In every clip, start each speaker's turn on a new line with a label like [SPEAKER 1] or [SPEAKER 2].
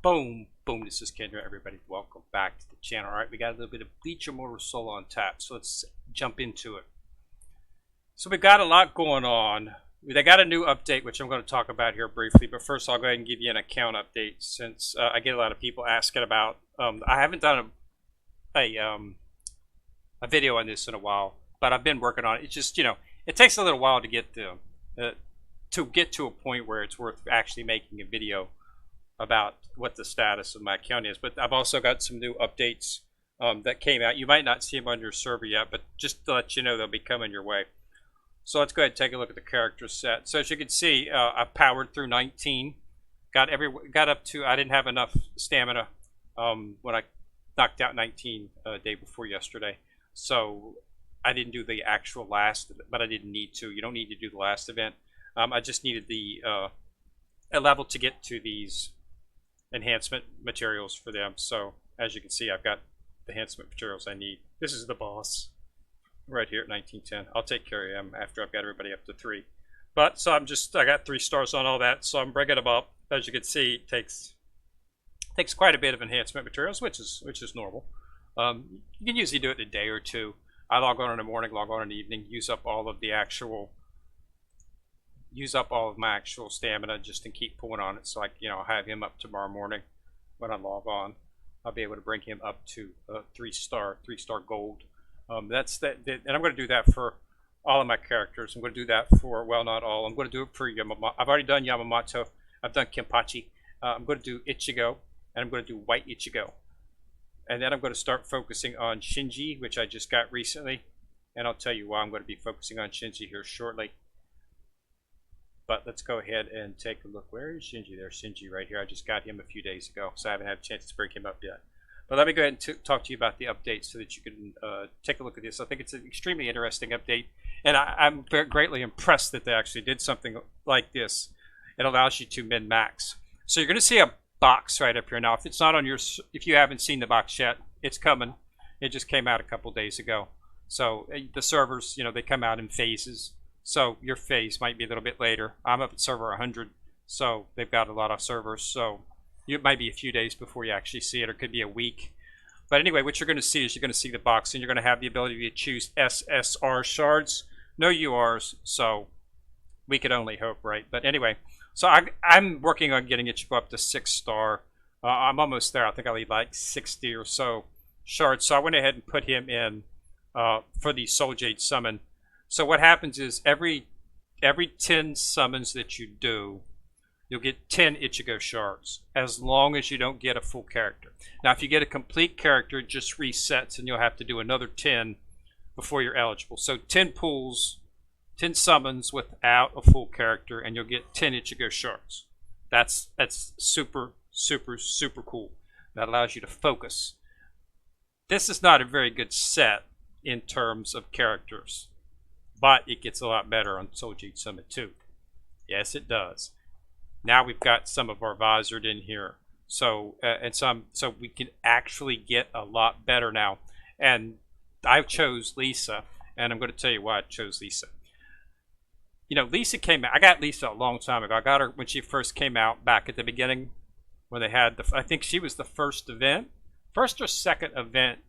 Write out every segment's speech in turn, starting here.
[SPEAKER 1] Boom, boom, this is Kendra. Everybody, welcome back to the channel. All right, we got a little bit of Bleach Immortal Souls on tap, so let's jump into it. So we've got a lot going on. They got a new update, which I'm going to talk about here briefly, but first I'll go ahead and give you an account update since I get a lot of people asking about. I haven't done a video on this in a while, but I've been working on it. It's just, it takes a little while to get to a point where it's worth actually making a video about what the status of my account is. But I've also got some new updates that came out. You might not see them on your server yet, but just to let you know, they'll be coming your way. So let's go ahead and take a look at the character set. So as you can see, I powered through 19. Got up to, I didn't have enough stamina when I knocked out 19 day before yesterday. So I didn't do the actual last, but I didn't need to. You don't need to do the last event. I just needed a level to get to these enhancement materials for them. So as you can see, I've got the enhancement materials I need. This is the boss right here at 1910. I'll take care of him after I've got everybody up to 3. But so I got 3 stars on all that, so I'm bringing them up. As you can see, it takes quite a bit of enhancement materials, which is normal. You can usually do it in a day or two. I log on in the morning, log on in the evening, use up all of my actual stamina just to keep pulling on it. So I'll have him up tomorrow morning when I log on. I'll be able to bring him up to 3-star gold. And I'm going to do that for all of my characters. I'm going to do that for, well, not all. I'm going to do it for Yamamoto. I've already done Yamamoto. I've done Kenpachi. I'm going to do Ichigo, and I'm going to do White Ichigo. And then I'm going to start focusing on Shinji, which I just got recently. And I'll tell you why I'm going to be focusing on Shinji here shortly. But let's go ahead and take a look. Where is Shinji? There's Shinji right here. I just got him a few days ago, so I haven't had a chance to bring him up yet. But let me go ahead and talk to you about the update so that you can take a look at this. I think it's an extremely interesting update, and I'm greatly impressed that they actually did something like this. It allows you to min-max. So you're going to see a box right up here. Now, if you haven't seen the box yet, it's coming. It just came out a couple days ago. So the servers, they come out in phases. So your phase might be a little bit later. I'm up at server 100, so they've got a lot of servers. So it might be a few days before you actually see it, or it could be a week. But anyway, what you're going to see is you're going to see the box, and you're going to have the ability to choose SSR shards. No URs, so we could only hope, right? But anyway, so I'm working on getting it to go up to 6-star. I'm almost there. I think I'll need like 60 or so shards. So I went ahead and put him in for the Soul Jade summon. So what happens is every 10 summons that you do, you'll get 10 Ichigo shards, as long as you don't get a full character. Now, if you get a complete character, it just resets, and you'll have to do another 10 before you're eligible. So 10 pulls, 10 summons without a full character, and you'll get 10 Ichigo shards. That's super, super, super cool. That allows you to focus. This is not a very good set in terms of characters, but it gets a lot better on Soul Jade Summit 2. Yes, it does. Now we've got some of our Visored in here, so we can actually get a lot better now. And I chose Lisa, and I'm going to tell you why I chose Lisa. Lisa came out. I got Lisa a long time ago. I got her when she first came out back at the beginning, when they had I think she was the first or second event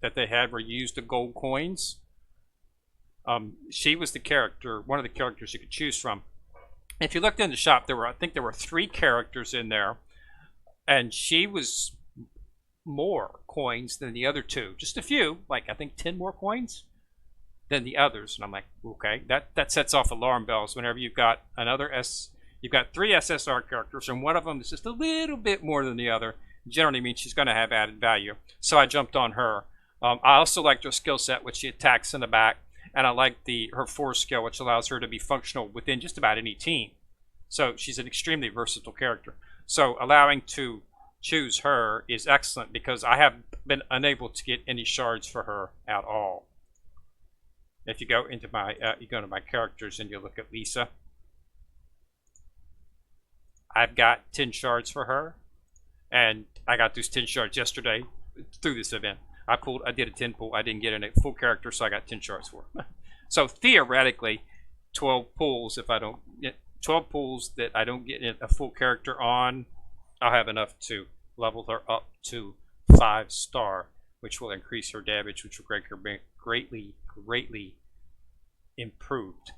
[SPEAKER 1] that they had where you used the gold coins. She was the character, one of the characters you could choose from. If you looked in the shop, I think there were 3 characters in there, and she was more coins than the other 2. Just a few, like I think 10 more coins than the others. And I'm like, okay, that sets off alarm bells whenever you've got you've got 3 SSR characters, and one of them is just a little bit more than the other. Generally means she's going to have added value. So I jumped on her. I also liked her skill set, which she attacks in the back. And I like her Force skill, which allows her to be functional within just about any team. So she's an extremely versatile character. So allowing to choose her is excellent, because I have been unable to get any shards for her at all. If you go into my characters and you look at Lisa, I've got 10 shards for her, and I got those 10 shards yesterday through this event. I did a 10 pull. I didn't get a full character, so I got 10 shards for it. So theoretically, 12 pulls. If I don't 12 pulls that I don't get a full character on, I'll have enough to level her up to 5-star, which will increase her damage, which will make her greatly improved.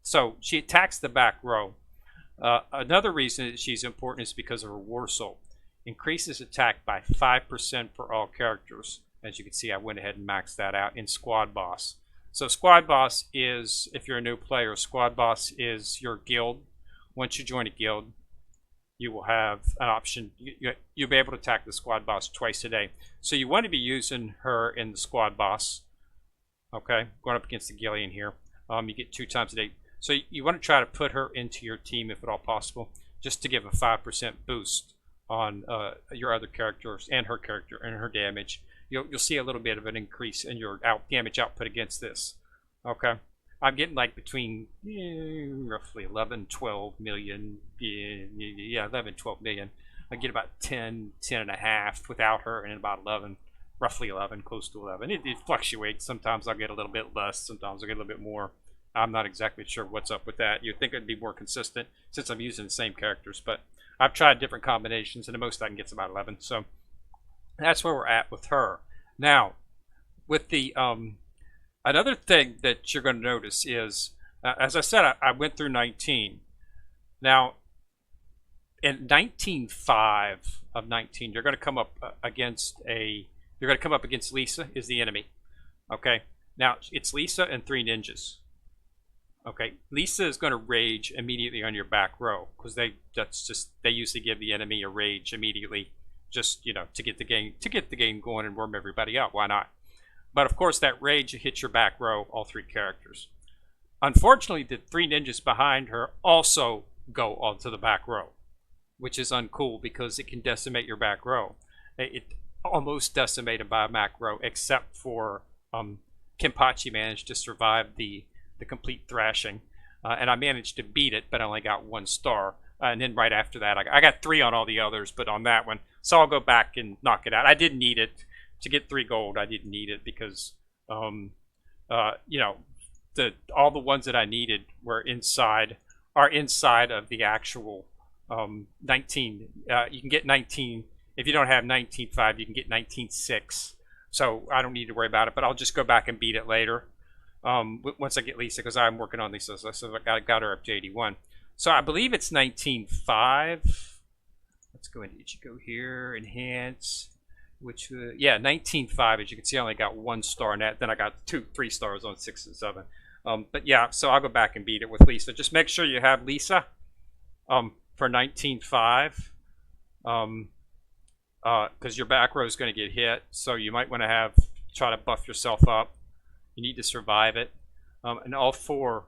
[SPEAKER 1] So she attacks the back row. Another reason that she's important is because of her War Soul. Increases attack by 5% for all characters. As you can see, I went ahead and maxed that out in Squad Boss. So Squad Boss is, if you're a new player, Squad Boss is your guild. Once you join a guild, you will have an option. You'll be able to attack the Squad Boss twice a day. So you want to be using her in the Squad Boss. Okay, going up against the Gillian here. You get 2 times a day. So you want to try to put her into your team if at all possible, just to give a 5% boost on your other characters and her character and her damage. You'll see a little bit of an increase in your damage output against this. Okay, I'm getting like between roughly 11, 12 million. Yeah, 11, 12 million. I get about 10 and a half without her, and about 11, roughly 11, close to 11. It fluctuates. Sometimes I'll get a little bit less. Sometimes I'll get a little bit more. I'm not exactly sure what's up with that. You'd think it'd be more consistent since I'm using the same characters, but I've tried different combinations, and the most I can get is about 11. So that's where we're at with her. Now, with the another thing that you're going to notice is, as I said, I went through 19. Now, in 19.5 of 19, you're going to come up against Lisa is the enemy. Okay, now it's Lisa and 3 ninjas. Okay, Lisa is going to rage immediately on your back row because they usually give the enemy a rage immediately, just to get the game going and warm everybody up. Why not? But of course, that rage hits your back row, all 3 characters. Unfortunately, the 3 ninjas behind her also go onto the back row, which is uncool because it can decimate your back row. It almost decimated my back row, except for Kenpachi managed to survive the complete thrashing, and I managed to beat it, but I only got 1 star. And then right after that, I got 3 on all the others, but on that one, so I'll go back and knock it out. I didn't need it to get 3 gold. I didn't need it because all the ones that I needed are inside of the actual 19. You can get 19 if you don't have 19.5. You can get 19.6. So I don't need to worry about it. But I'll just go back and beat it later. Once I get Lisa, because I'm working on Lisa, so I got her up to 81. So I believe it's 19.5. Let's go into Ichigo here, enhance, which, 19.5. As you can see, I only got 1 star in that. Then I got 3 stars on 6 and 7. But yeah, so I'll go back and beat it with Lisa. Just make sure you have Lisa for 19.5. Because your back row is going to get hit. So you might want to try to buff yourself up. You need to survive it. And all 4,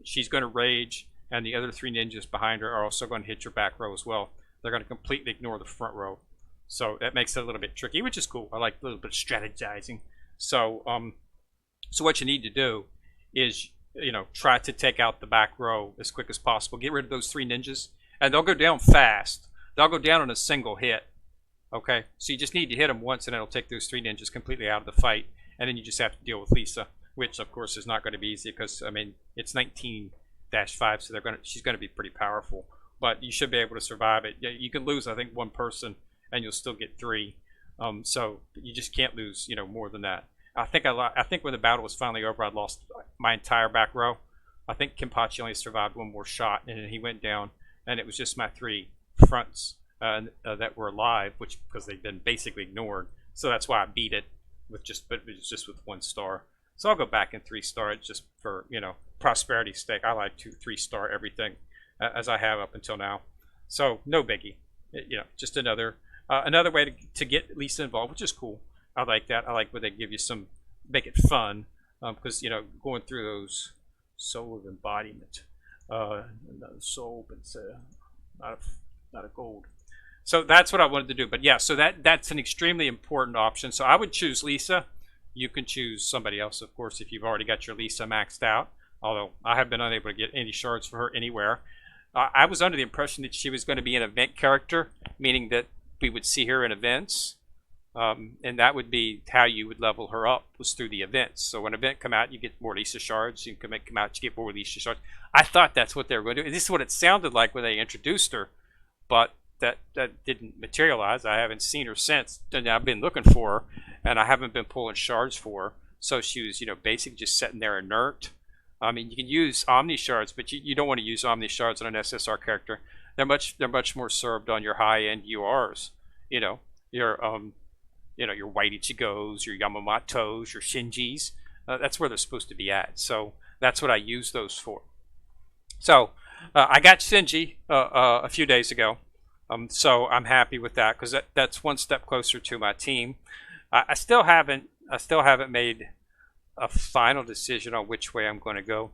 [SPEAKER 1] she's going to rage, and the other 3 ninjas behind her are also going to hit your back row as well. They're going to completely ignore the front row. So that makes it a little bit tricky, which is cool. I like a little bit of strategizing. So, so what you need to do is, try to take out the back row as quick as possible. Get rid of those 3 ninjas, and they'll go down fast. They'll go down in a single hit. Okay, so you just need to hit them once, and it'll take those 3 ninjas completely out of the fight. And then you just have to deal with Lisa, which of course is not going to be easy because it's 19-5, so she's going to be pretty powerful. But you should be able to survive it. You can lose, I think, 1 person, and you'll still get 3. So you just can't lose, more than that. I think when the battle was finally over, I lost my entire back row. I think Kenpachi only survived 1 more shot, and then he went down, and it was just my 3 fronts that were alive, because they've been basically ignored. So that's why I beat it. But it was just with 1 star. So I'll go back and 3-star it just for prosperity's sake. I like to 3-star everything as I have up until now. So no biggie. Just another way to get Lisa involved, which is cool. I like that. I like when they give you make it fun, because going through those soul of embodiment, soul, but it's not a gold. So that's what I wanted to do. But yeah, so that's an extremely important option. So I would choose Lisa. You can choose somebody else, of course, if you've already got your Lisa maxed out. Although I have been unable to get any shards for her anywhere. I was under the impression that she was going to be an event character, meaning that we would see her in events. And that would be how you would level her up, was through the events. So when an event come out, you get more Lisa shards. You come out, you get more Lisa shards. I thought that's what they were going to do. This is what it sounded like when they introduced her. But that didn't materialize. I haven't seen her since. And I've been looking for her, and I haven't been pulling shards for her. So she was, basically just sitting there inert. I mean, you can use Omni shards, but you don't want to use Omni shards on an SSR character. They're much more served on your high end URs. You know, your your White Ichigos, your Yamamotos, your Shinjis. That's where they're supposed to be at. So that's what I use those for. So I got Shinji a few days ago. So I'm happy with that because that's one step closer to my team. I still haven't made a final decision on which way I'm going to go.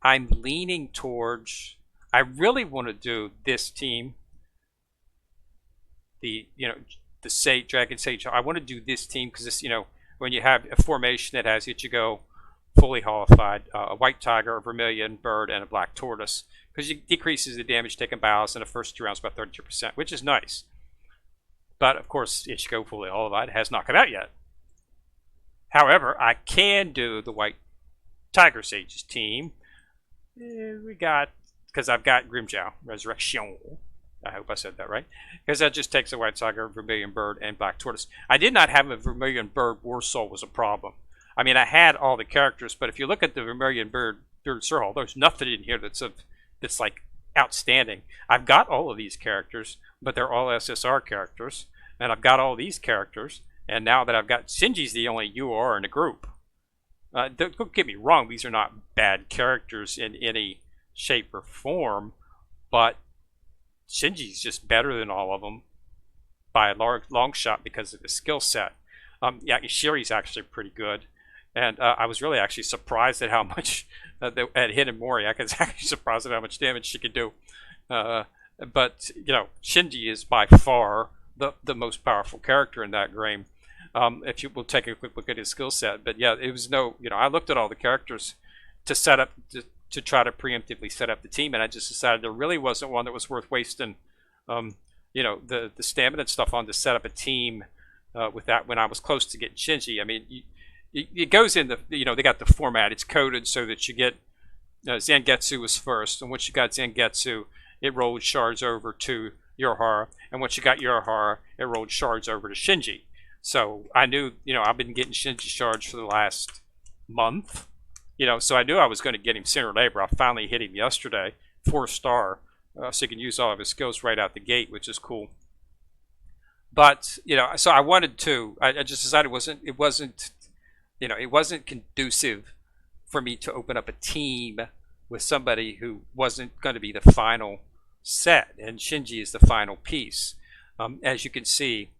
[SPEAKER 1] I'm leaning towards. I really want to do this team. The Dragon Sage. I want to do this team because this when you have a formation that has Ichigo fully holified, a White Tiger, a Vermilion Bird, and a Black Tortoise, because it decreases the damage taken by Alice in the first 2 rounds by 32%, which is nice. But of course, Ichigo fully holified has not come out yet. However, I can do the White Tiger Sages team. Because I've got Grimjow Resurrection. I hope I said that right. Because that just takes a White Tiger, Vermilion Bird, and Black Tortoise. I did not have a Vermilion Bird War Soul was a problem. I mean, I had all the characters, but if you look at the Vermilion Bird Surhal, there's nothing in here that's like outstanding. I've got all of these characters, but they're all SSR characters, and I've got all these characters, and now that I've got Shinji's the only UR in the group. Don't get me wrong; these are not bad characters in any shape or form, but Shinji's just better than all of them by a long shot because of his skill set. Yeah, Shiri's actually pretty good. And I was really actually surprised at how much, at Hinamori, I was actually surprised at how much damage she could do. But, Shinji is by far the most powerful character in that game. If you will take a quick look at his skill set. But yeah, it was I looked at all the characters to set up, to try to preemptively set up the team, and I just decided there really wasn't one that was worth wasting, the stamina and stuff on to set up a team with that when I was close to getting Shinji. I mean, it goes in they got the format. It's coded so that you get Zangetsu was first, and once you got Zangetsu, it rolled shards over to Yorihara, and once you got Yorihara, it rolled shards over to Shinji. So I knew, I've been getting Shinji shards for the last month, so I knew I was going to get him sooner or later. I finally hit him yesterday, 4-star, so he can use all of his skills right out the gate, which is cool. But so I wanted to. I just decided it wasn't conducive for me to open up a team with somebody who wasn't going to be the final set, and Shinji is the final piece. As you can see,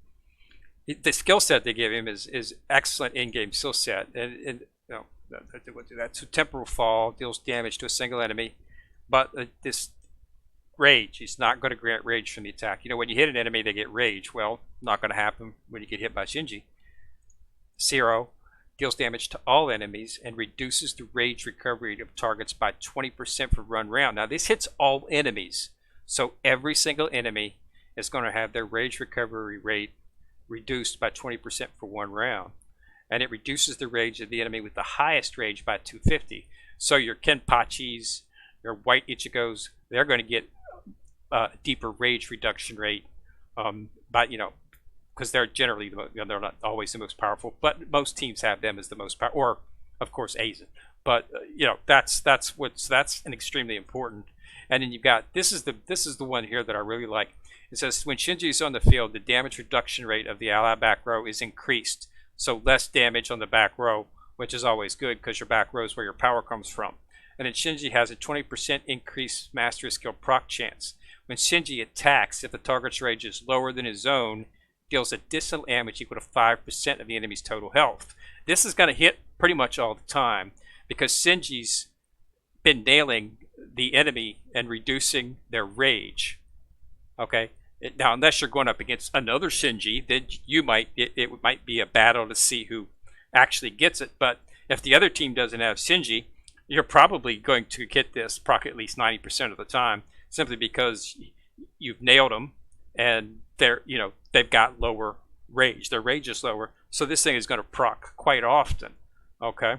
[SPEAKER 1] the skill set they give him is excellent in-game skill set, and that's a temporal fall, deals damage to a single enemy, but this rage, he's not going to grant rage from the attack. When you hit an enemy, they get rage. Well, not going to happen when you get hit by Shinji. Zero deals damage to all enemies and reduces the rage recovery of targets by 20% for one round. Now, this hits all enemies, so every single enemy is going to have their rage recovery rate reduced by 20% for one round. And it reduces the rage of the enemy with the highest rage by 250. So your Kenpachis, your White Ichigos, they're going to get a deeper rage reduction rate, because they're generally they're not always the most powerful, but most teams have them as the most powerful, or of course Aizen. But that's an extremely important. And then you've got this is the one here that I really like. It says when Shinji is on the field, the damage reduction rate of the ally back row is increased, so less damage on the back row, which is always good because your back row is where your power comes from. And then Shinji has a 20% increased mastery skill proc chance. When Shinji attacks, if the target's rage is lower than his own, deals additional damage equal to 5% of the enemy's total health. This is going to hit pretty much all the time because Shinji's been nailing the enemy and reducing their rage. Okay, now unless you're going up against another Shinji, then it might be a battle to see who actually gets it. But if the other team doesn't have Shinji, you're probably going to get this proc at least 90% of the time, simply because you've nailed them and they've got lower rage. Their rage is lower, so this thing is going to proc quite often. Okay,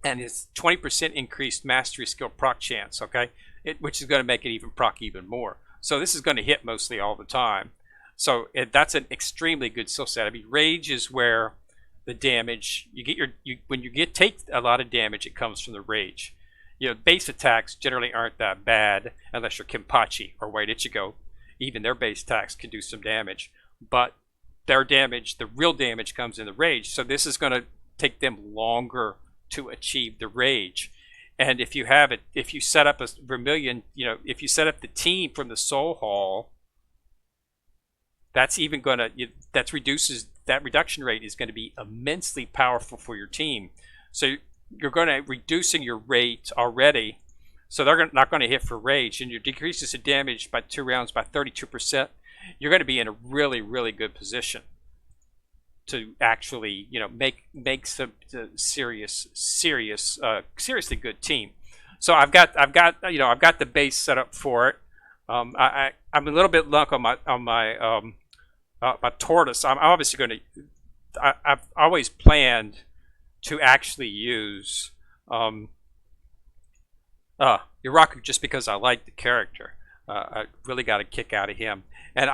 [SPEAKER 1] and it's 20% increased mastery skill proc chance. Okay, which is going to make it even proc even more. So this is going to hit mostly all the time. So that's an extremely good skill set. I mean, rage is where the damage you get when you take a lot of damage, it comes from the rage. You know, base attacks generally aren't that bad unless you're Kenpachi or White Ichigo. Even their base attacks can do some damage, but their damage, the real damage, comes in the rage. So this is going to take them longer to achieve the rage. And if you have it, if you set up a Vermilion, you know, if you set up the team from the Soul Hall, that's even going to, that reduction rate is going to be immensely powerful for your team. So you're going to reducing your rate already, so they're not going to hit for rage, and you decreases the damage by 2 rounds by 32%. You're going to be in a really, really good position to actually, you know, make some seriously good team. So I've got the base set up for it. I'm a little bit luck on my tortoise. I'm obviously going to. I've always planned to actually use Yuraku just because I like the character. I really got a kick out of him. And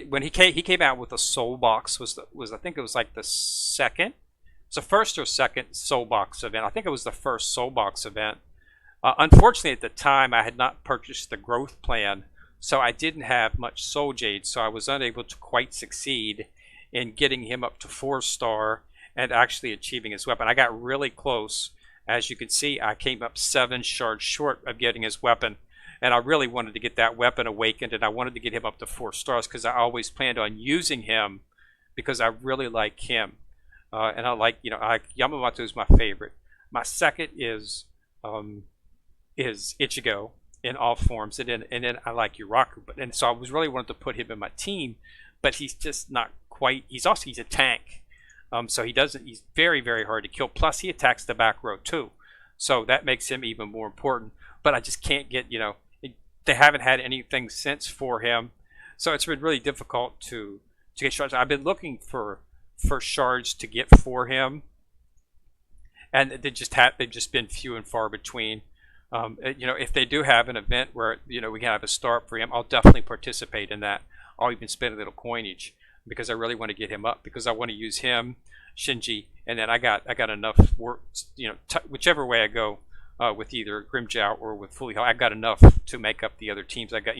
[SPEAKER 1] when he came out with a Soul Box was I think it was like the second. It's the first or second Soul Box event. I think it was the first Soul Box event. Unfortunately, at the time, I had not purchased the growth plan, so I didn't have much Soul Jade, so I was unable to quite succeed in getting him up to 4-star and actually achieving his weapon. I got really close. As you can see, I came up 7 shards short of getting his weapon, and I really wanted to get that weapon awakened, and I wanted to get him up to 4 stars because I always planned on using him because I really like him. And I like, Yamamoto is my favorite. My second is Ichigo in all forms, and then I like Yuraku. And so I was really wanted to put him in my team, but he's just not quite. He's a tank, so he's very, very hard to kill. Plus he attacks the back row too, so that makes him even more important. But I just can't get, they haven't had anything since for him, so it's been really difficult to get shards. I've been looking for shards to get for him, and they've just been few and far between. If they do have an event where we can have a star for him, I'll definitely participate in that. I'll even spend a little coinage because I really want to get him up, because I want to use him, Shinji, and then I got enough work. Whichever way I go with either Grimjow or with Fully Hell, I got enough to make up the other teams. I got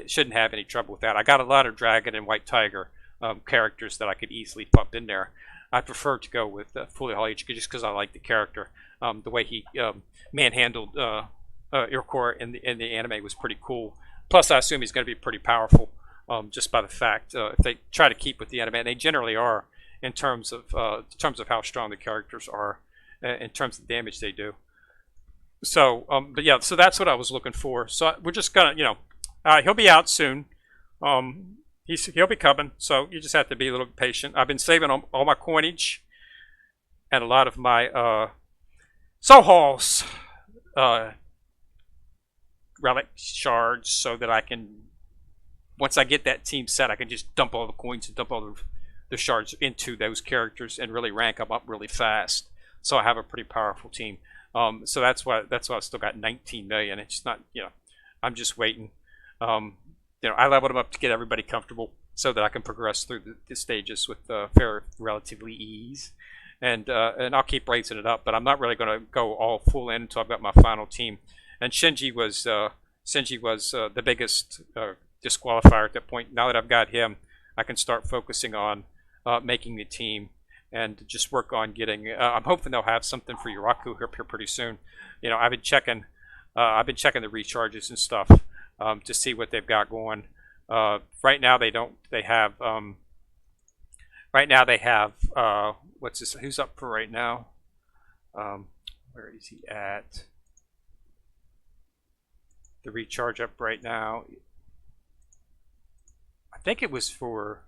[SPEAKER 1] shouldn't have any trouble with that. I got a lot of Dragon and White Tiger characters that I could easily pump in there. I prefer to go with Fully Hall just because I like the character. The way he manhandled Iroquois in the anime was pretty cool. Plus, I assume he's going to be pretty powerful, just by the fact if they try to keep with the anime, and they generally are in terms of how strong the characters are, in terms of the damage they do. So, but yeah, so that's what I was looking for. So we're just gonna, he'll be out soon. He'll be coming, so you just have to be a little patient. I've been saving all my coinage and a lot of my Soul Halls relic shards, so that I can, once I get that team set, I can just dump all the coins and dump all the shards into those characters and really rank them up really fast. So I have a pretty powerful team. So that's why I still got 19 million. It's not, I'm just waiting. I leveled them up to get everybody comfortable so that I can progress through the stages with relatively ease. And I'll keep raising it up, but I'm not really going to go all full in until I've got my final team. And Shinji was the biggest disqualifier at that point. Now that I've got him, I can start focusing on making the team and just work on getting. I'm hoping they'll have something for Yuraku here pretty soon. I've been checking the recharges and stuff to see what they've got going. Right now they don't. They have. Right now they have. What's this? Who's up for right now? Where is he at? The recharge up right now. I think it was for.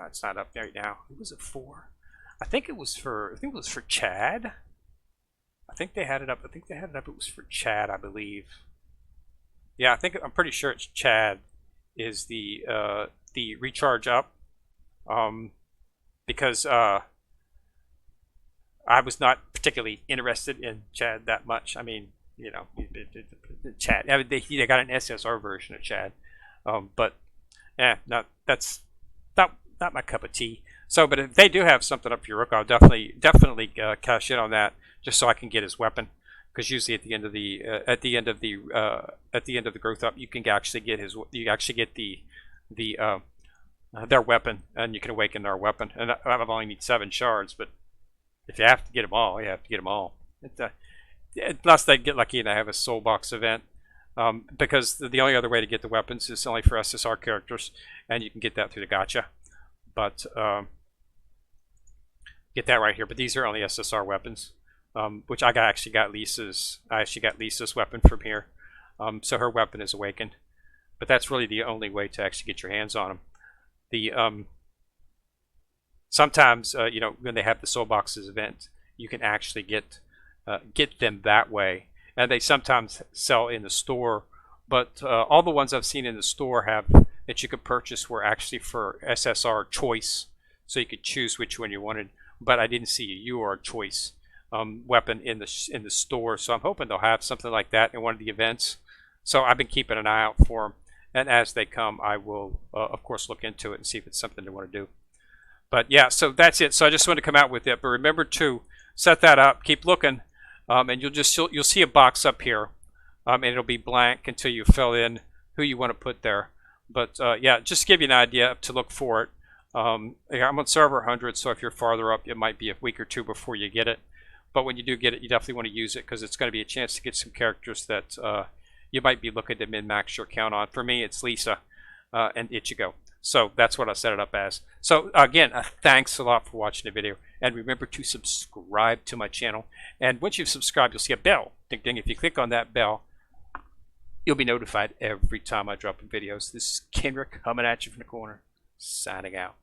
[SPEAKER 1] It's not up right now. Who was it for? I think it was for Chad. I think they had it up. It was for Chad, I believe. Yeah, I'm pretty sure it's Chad is the recharge up. Because I was not particularly interested in Chad that much. I mean, Chad. They got an SSR version of Chad. But not my cup of tea. So, but if they do have something up for your rook, I'll definitely cash in on that just so I can get his weapon. Because usually at the end of the growth up, you can actually get their weapon, and you can awaken their weapon. And I would only need 7 shards, but if you have to get them all, you have to get them all. Unless they get lucky and I have a soul box event. Because the only other way to get the weapons is only for SSR characters, and you can get that through the gacha. But get that right here. But these are only SSR weapons, which I actually got Lisa's weapon from here. So her weapon is awakened. But that's really the only way to actually get your hands on them. Sometimes you know, when they have the soul boxes event, you can actually get them that way. And they sometimes sell in the store, but all the ones I've seen in the store that you could purchase were actually for SSR choice, so you could choose which one you wanted. But I didn't see a UR choice weapon in the store, so I'm hoping they'll have something like that in one of the events. So I've been keeping an eye out for them, and as they come, I will of course look into it and see if it's something they want to do. But yeah, so that's it. So I just wanted to come out with it. But remember to set that up, keep looking. And you'll see a box up here, and it'll be blank until you fill in who you want to put there. But yeah, just to give you an idea to look for it. I'm on server 100, so if you're farther up, it might be a week or 2 before you get it. But when you do get it, you definitely want to use it because it's going to be a chance to get some characters that you might be looking to min-max your count on. For me, it's Lisa and Ichigo. So that's what I set it up as. So again, thanks a lot for watching the video. And remember to subscribe to my channel. And once you've subscribed, you'll see a bell. Ding, ding. If you click on that bell, you'll be notified every time I drop in videos. This is Kenrick coming at you from the corner, signing out.